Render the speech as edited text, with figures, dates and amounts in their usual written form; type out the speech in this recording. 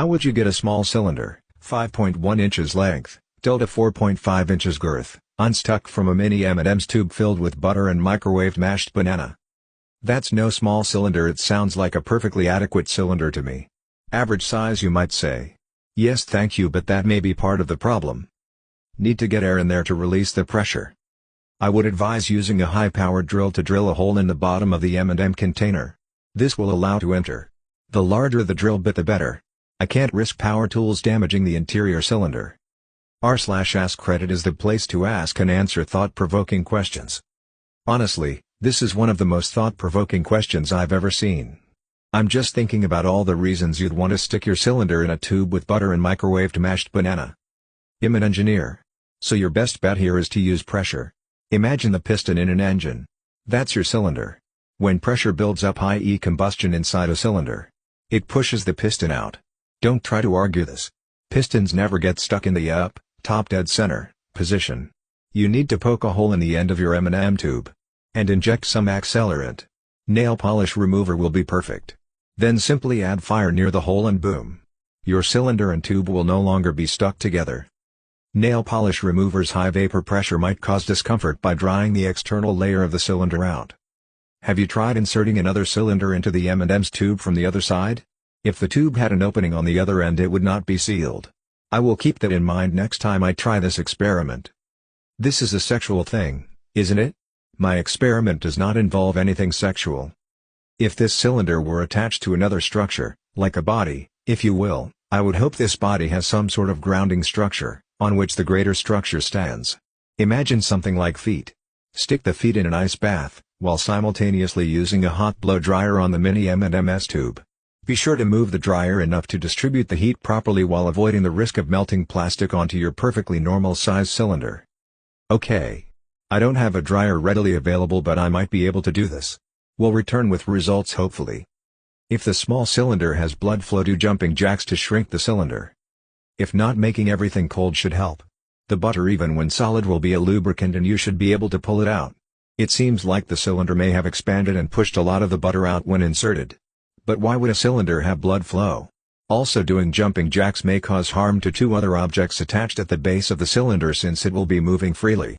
How would you get a small cylinder, 5.1 inches length, tilde 4.5 inches girth, unstuck from a mini M&M's tube filled with butter and microwaved mashed banana? That's no small cylinder. It sounds like a perfectly adequate cylinder to me. Average size, you might say. Yes, thank you, but that may be part of the problem. Need to get air in there to release the pressure. I would advise using a high-powered drill to drill a hole in the bottom of the M&M container. This will allow to enter. The larger the drill bit, the better. I can't risk power tools damaging the interior cylinder. r/AskReddit is the place to ask and answer thought-provoking questions. Honestly, this is one of the most thought-provoking questions I've ever seen. I'm just thinking about all the reasons you'd want to stick your cylinder in a tube with butter and microwaved mashed banana. I'm an engineer. So your best bet here is to use pressure. Imagine the piston in an engine. That's your cylinder. When pressure builds up, i.e. combustion inside a cylinder, it pushes the piston out. Don't try to argue this. Pistons never get stuck in the up, top dead center position. You need to poke a hole in the end of your M&M tube and inject some accelerant. Nail polish remover will be perfect. Then simply add fire near the hole and boom. Your cylinder and tube will no longer be stuck together. Nail polish remover's high vapor pressure might cause discomfort by drying the external layer of the cylinder out. Have you tried inserting another cylinder into the M&M's tube from the other side? If the tube had an opening on the other end, it would not be sealed. I will keep that in mind next time I try this experiment. This is a sexual thing, isn't it? My experiment does not involve anything sexual. If this cylinder were attached to another structure, like a body, if you will, I would hope this body has some sort of grounding structure, on which the greater structure stands. Imagine something like feet. Stick the feet in an ice bath, while simultaneously using a hot blow dryer on the mini M&Ms tube. Be sure to move the dryer enough to distribute the heat properly while avoiding the risk of melting plastic onto your perfectly normal size cylinder. Okay. I don't have a dryer readily available, but I might be able to do this. We'll return with results hopefully. If the small cylinder has blood flow, do jumping jacks to shrink the cylinder. If not, making everything cold should help. The butter, even when solid, will be a lubricant and you should be able to pull it out. It seems like the cylinder may have expanded and pushed a lot of the butter out when inserted. But why would a cylinder have blood flow? Also, doing jumping jacks may cause harm to two other objects attached at the base of the cylinder, since it will be moving freely.